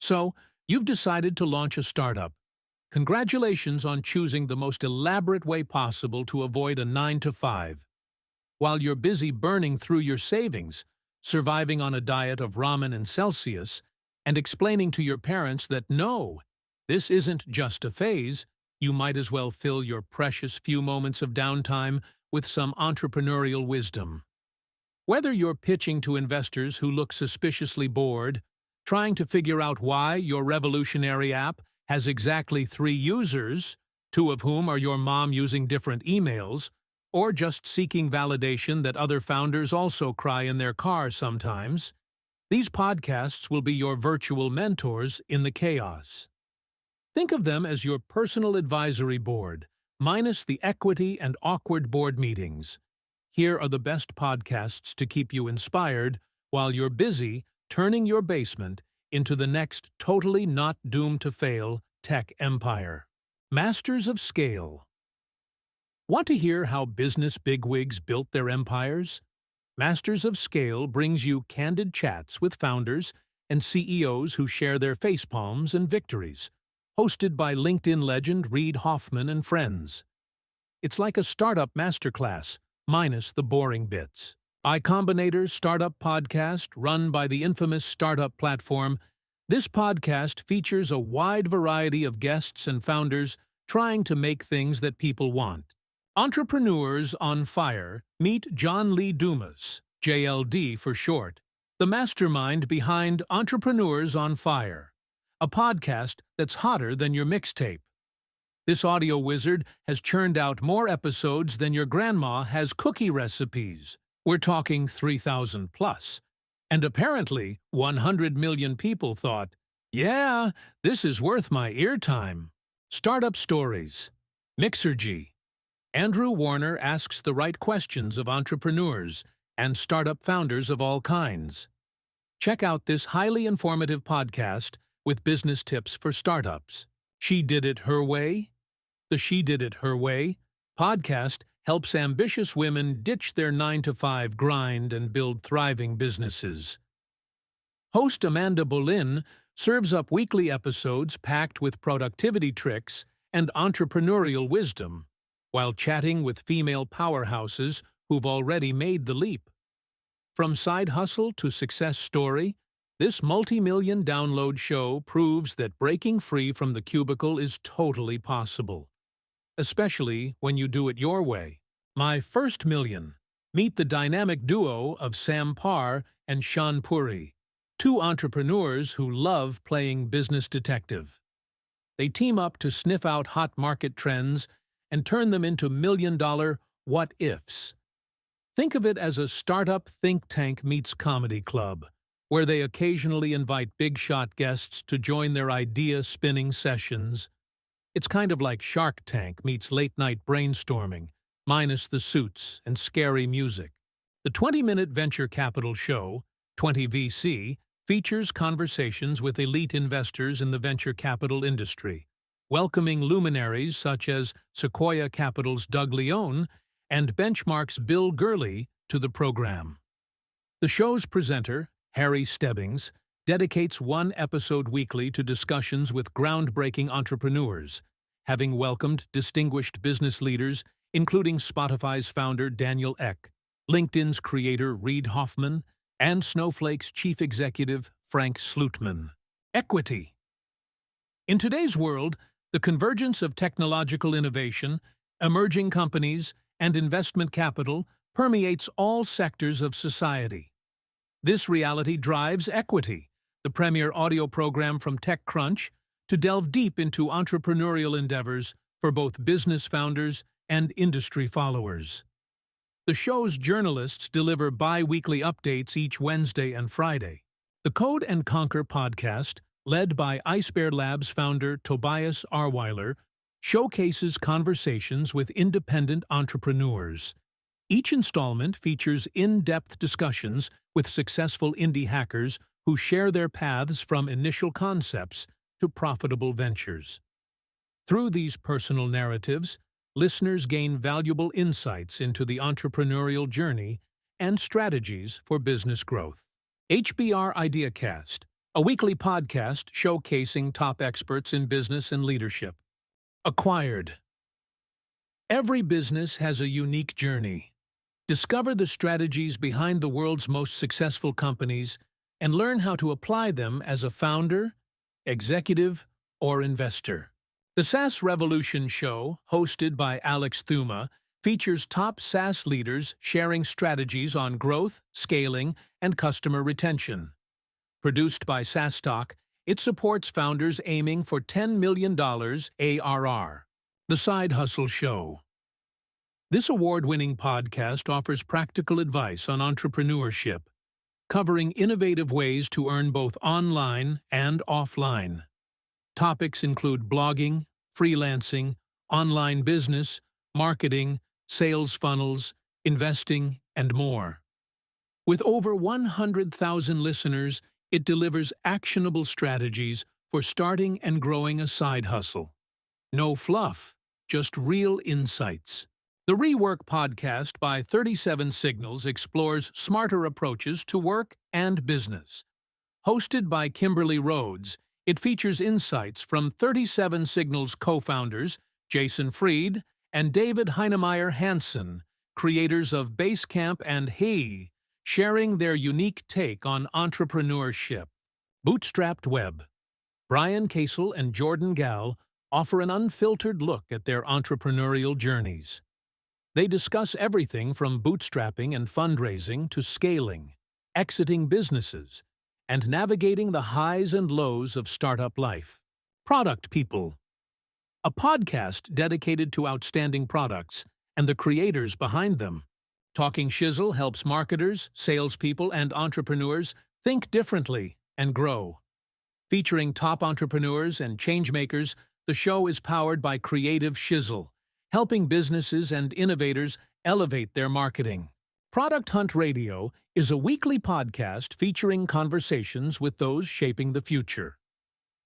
So, you've decided to launch a startup. Congratulations on choosing the most elaborate way possible to avoid a 9 to 5. While you're busy burning through your savings, surviving on a diet of ramen and Celsius, and explaining to your parents that no, this isn't just a phase, you might as well fill your precious few moments of downtime with some entrepreneurial wisdom. Whether you're pitching to investors who look suspiciously bored, trying to figure out why your revolutionary app has exactly 3 users, 2 of whom are your mom using different emails, or just seeking validation that other founders also cry in their car sometimes, these podcasts will be your virtual mentors in the chaos. Think of them as your personal advisory board, minus the equity and awkward board meetings. Here are the best podcasts to keep you inspired while you're busy turning your basement into the next totally not doomed to fail tech empire. Masters of Scale. Want to hear how business bigwigs built their empires? Masters of Scale brings you candid chats with founders and CEOs who share their facepalms and victories, hosted by LinkedIn legend Reid Hoffman and friends. It's like a startup masterclass, minus the boring bits. iCombinator Startup Podcast, run by the infamous startup platform. This podcast features a wide variety of guests and founders trying to make things that people want. Entrepreneurs on Fire, meet John Lee Dumas, JLD for short, the mastermind behind Entrepreneurs on Fire, a podcast that's hotter than your mixtape. This audio wizard has churned out more episodes than your grandma has cookie recipes. We're talking 3,000 plus. And apparently, 100 million people thought, yeah, this is worth my eartime. Startup Stories. Mixergy. Andrew Warner asks the right questions of entrepreneurs and startup founders of all kinds. Check out this highly informative podcast with business tips for startups. She Did It Her Way. The She Did It Her Way podcast helps ambitious women ditch their 9 to 5 grind and build thriving businesses. Host Amanda Boleyn serves up weekly episodes packed with productivity tricks and entrepreneurial wisdom, while chatting with female powerhouses who've already made the leap. From side hustle to success story, this multi-million download show proves that breaking free from the cubicle is totally possible, especially when you do it your way. My First Million. Meet the dynamic duo of Sam Parr and Sean Puri, 2 entrepreneurs who love playing business detective. They team up to sniff out hot market trends and turn them into million-dollar what-ifs. Think of it as a startup think tank meets comedy club, where they occasionally invite big-shot guests to join their idea-spinning sessions. It's kind of like Shark Tank meets late-night brainstorming, minus the suits and scary music. The 20-minute venture capital show, 20VC, features conversations with elite investors in the venture capital industry, welcoming luminaries such as Sequoia Capital's Doug Leone and Benchmark's Bill Gurley to the program. The show's presenter, Harry Stebbings, dedicates 1 episode weekly to discussions with groundbreaking entrepreneurs, having welcomed distinguished business leaders including Spotify's founder Daniel Ek, LinkedIn's creator Reid Hoffman, and Snowflake's chief executive Frank Slootman. Equity. In today's world, the convergence of technological innovation, emerging companies, and investment capital permeates all sectors of society. This reality drives Equity, the premier audio program from TechCrunch, to delve deep into entrepreneurial endeavors for both business founders and industry followers. The show's journalists deliver bi-weekly updates each Wednesday and Friday. The Code and Conquer podcast, led by Icebear Labs founder Tobias Arweiler, showcases conversations with independent entrepreneurs. Each installment features in-depth discussions with successful indie hackers who share their paths from initial concepts to profitable ventures. Through these personal narratives, listeners gain valuable insights into the entrepreneurial journey and strategies for business growth. HBR IdeaCast, a weekly podcast showcasing top experts in business and leadership. Acquired. Every business has a unique journey. Discover the strategies behind the world's most successful companies and learn how to apply them as a founder, executive, or investor. The SaaS Revolution Show, hosted by Alex Thuma, features top SaaS leaders sharing strategies on growth, scaling, and customer retention. Produced by SaaStock, it supports founders aiming for $10 million ARR. The Side Hustle Show. This award-winning podcast offers practical advice on entrepreneurship, covering innovative ways to earn both online and offline. Topics include blogging, freelancing, online business, marketing, sales funnels, investing, and more. With over 100,000 listeners, it delivers actionable strategies for starting and growing a side hustle. No fluff, just real insights. The Rework podcast by 37 Signals explores smarter approaches to work and business. Hosted by Kimberly Rhodes, it features insights from 37 Signals co-founders Jason Fried and David Heinemeier Hansen, creators of Basecamp and Hey, sharing their unique take on entrepreneurship. Bootstrapped Web. Brian Casel and Jordan Gall offer an unfiltered look at their entrepreneurial journeys. They discuss everything from bootstrapping and fundraising to scaling, exiting businesses, and navigating the highs and lows of startup life. Product People. A podcast dedicated to outstanding products and the creators behind them. Talking Shizzle helps marketers, salespeople, and entrepreneurs think differently and grow. Featuring top entrepreneurs and changemakers, the show is powered by Creative Shizzle, helping businesses and innovators elevate their marketing. Product Hunt Radio is a weekly podcast featuring conversations with those shaping the future.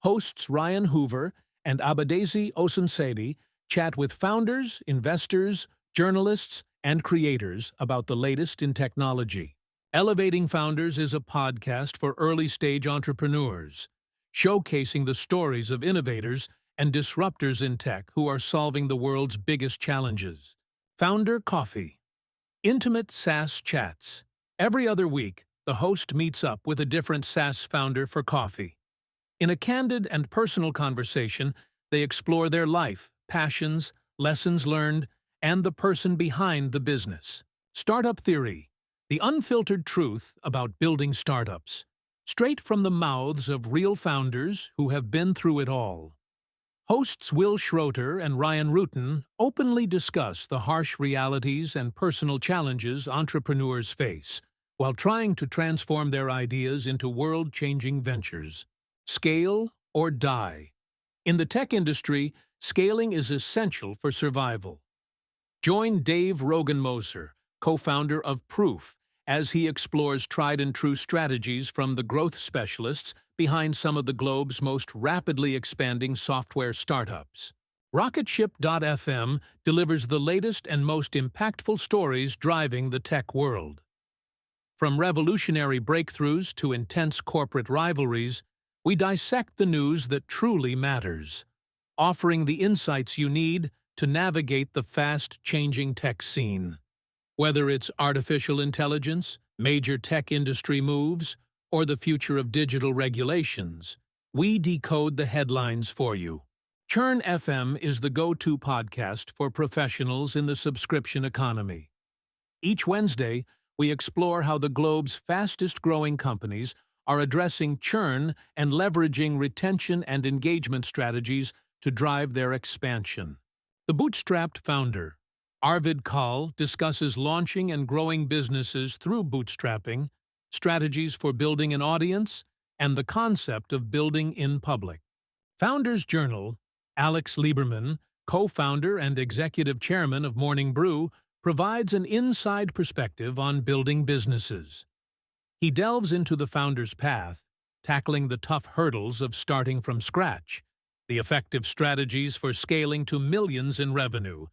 Hosts Ryan Hoover and Abadesi Osunsedi chat with founders, investors, journalists, and creators about the latest in technology. Elevating Founders is a podcast for early-stage entrepreneurs, showcasing the stories of innovators and disruptors in tech who are solving the world's biggest challenges. Founder Coffee. Intimate SaaS Chats. Every other week, the host meets up with a different SaaS founder for coffee. In a candid and personal conversation, they explore their life, passions, lessons learned, and the person behind the business. Startup Theory. The unfiltered truth about building startups. Straight from the mouths of real founders who have been through it all. Hosts Will Schroeter and Ryan Rutten openly discuss the harsh realities and personal challenges entrepreneurs face while trying to transform their ideas into world-changing ventures. Scale or die. In the tech industry, scaling is essential for survival. Join Dave Rogan-Moser, co-founder of Proof, as he explores tried-and-true strategies from the growth specialists behind some of the globe's most rapidly expanding software startups. Rocketship.fm delivers the latest and most impactful stories driving the tech world. From revolutionary breakthroughs to intense corporate rivalries, we dissect the news that truly matters, offering the insights you need to navigate the fast-changing tech scene. Whether it's artificial intelligence, major tech industry moves, or the future of digital regulations, we decode the headlines for you. Churn FM is the go-to podcast for professionals in the subscription economy. Each Wednesday, we explore how the globe's fastest-growing companies are addressing churn and leveraging retention and engagement strategies to drive their expansion. The Bootstrapped Founder. Arvid Kahl discusses launching and growing businesses through bootstrapping, strategies for building an audience, and the concept of building in public. Founders Journal. Alex Lieberman, co-founder and executive chairman of Morning Brew, provides an inside perspective on building businesses. He delves into the founder's path, tackling the tough hurdles of starting from scratch, the effective strategies for scaling to millions in revenue,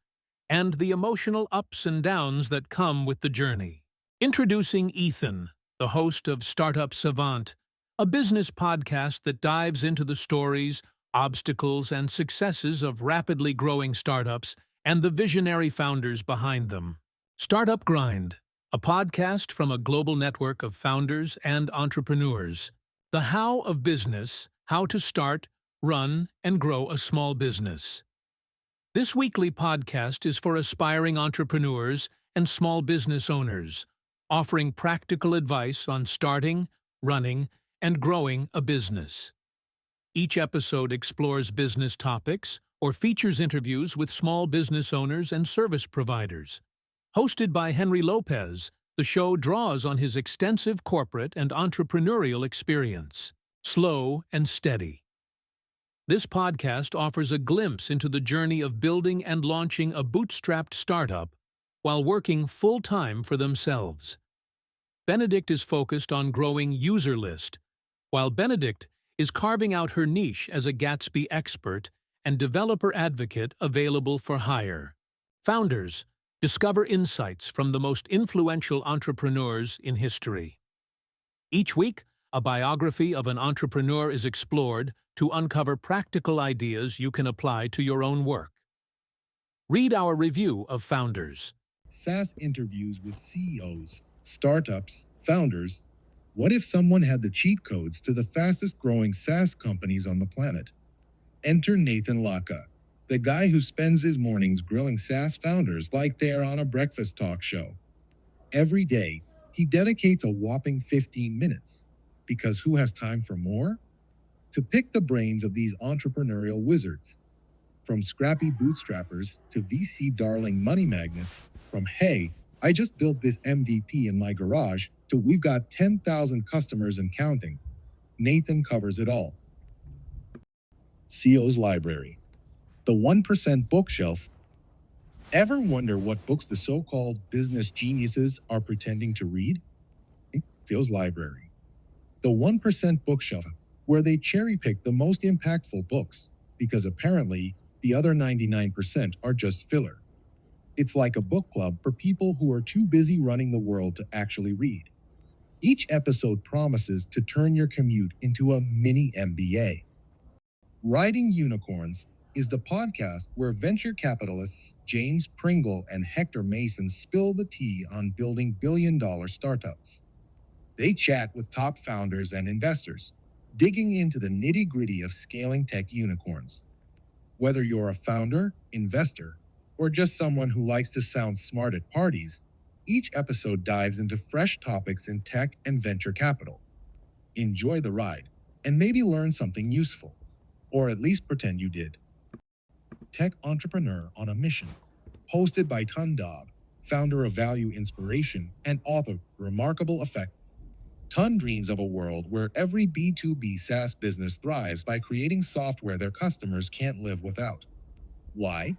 and the emotional ups and downs that come with the journey. Introducing Ethan, the host of Startup Savant, a business podcast that dives into the stories, obstacles, and successes of rapidly growing startups and the visionary founders behind them. Startup Grind, a podcast from a global network of founders and entrepreneurs. The how of business, how to start, run, and grow a small business. This weekly podcast is for aspiring entrepreneurs and small business owners, offering practical advice on starting, running, and growing a business. Each episode explores business topics or features interviews with small business owners and service providers. Hosted by Henry Lopez, the show draws on his extensive corporate and entrepreneurial experience. Slow and steady. This podcast offers a glimpse into the journey of building and launching a bootstrapped startup while working full-time for themselves. Benedict is focused on growing user list, while Benedict is carving out her niche as a Gatsby expert and developer advocate available for hire. Founders, discover insights from the most influential entrepreneurs in history. Each week, a biography of an entrepreneur is explored to uncover practical ideas you can apply to your own work. Read our review of Founders. SaaS interviews with CEOs, startups, founders. What if someone had the cheat codes to the fastest growing SaaS companies on the planet? Enter Nathan Laka, the guy who spends his mornings grilling SaaS founders like they're on a breakfast talk show. Every day, he dedicates a whopping 15 minutes. Because who has time for more? To pick the brains of these entrepreneurial wizards. From scrappy bootstrappers to VC darling money magnets, from hey, I just built this MVP in my garage, to we've got 10,000 customers and counting. Nathan covers it all. CEO's Library. The 1% bookshelf. Ever wonder what books the so-called business geniuses are pretending to read? CEO's Library. The 1% bookshelf, where they cherry-pick the most impactful books, because apparently the other 99% are just filler. It's like a book club for people who are too busy running the world to actually read. Each episode promises to turn your commute into a mini MBA. Riding Unicorns is the podcast where venture capitalists James Pringle and Hector Mason spill the tea on building billion-dollar startups. They chat with top founders and investors, digging into the nitty-gritty of scaling tech unicorns. Whether you're a founder, investor, or just someone who likes to sound smart at parties, each episode dives into fresh topics in tech and venture capital. Enjoy the ride, and maybe learn something useful, or at least pretend you did. Tech Entrepreneur on a Mission, hosted by Ton Dobb, founder of Value Inspiration and author of Remarkable Effect. Ton dreams of a world where every B2B SaaS business thrives by creating software their customers can't live without. Why?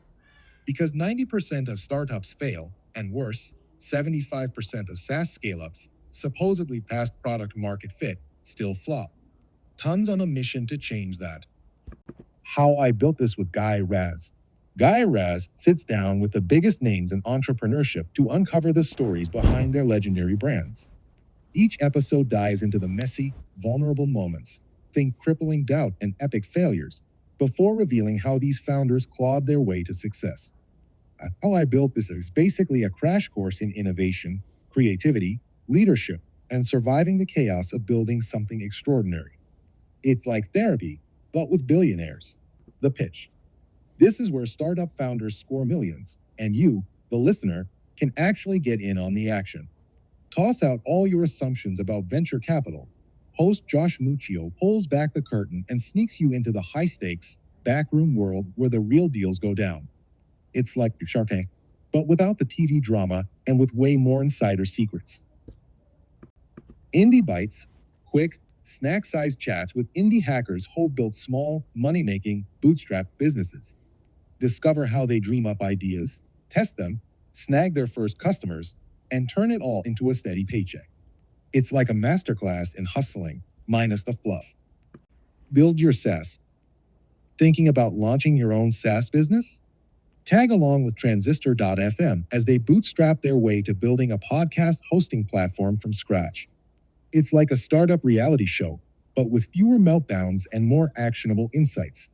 Because 90% of startups fail, and worse, 75% of SaaS scale-ups, supposedly past product market fit, still flop. Ton's on a mission to change that. How I Built This with Guy Raz. Guy Raz sits down with the biggest names in entrepreneurship to uncover the stories behind their legendary brands. Each episode dives into the messy, vulnerable moments, think crippling doubt and epic failures, before revealing how these founders clawed their way to success. How I Built This is basically a crash course in innovation, creativity, leadership, and surviving the chaos of building something extraordinary. It's like therapy, but with billionaires. The pitch. This is where startup founders score millions, and you, the listener, can actually get in on the action. Toss out all your assumptions about venture capital. Host Josh Muccio pulls back the curtain and sneaks you into the high-stakes, backroom world where the real deals go down. It's like Shark Tank, but without the TV drama and with way more insider secrets. Indie Bites, quick, snack-sized chats with indie hackers who've built small, money-making, bootstrap businesses. Discover how they dream up ideas, test them, snag their first customers, and turn it all into a steady paycheck. It's like a masterclass in hustling, minus the fluff. Build your SaaS. Thinking about launching your own SaaS business? Tag along with Transistor.fm as they bootstrap their way to building a podcast hosting platform from scratch. It's like a startup reality show, but with fewer meltdowns and more actionable insights.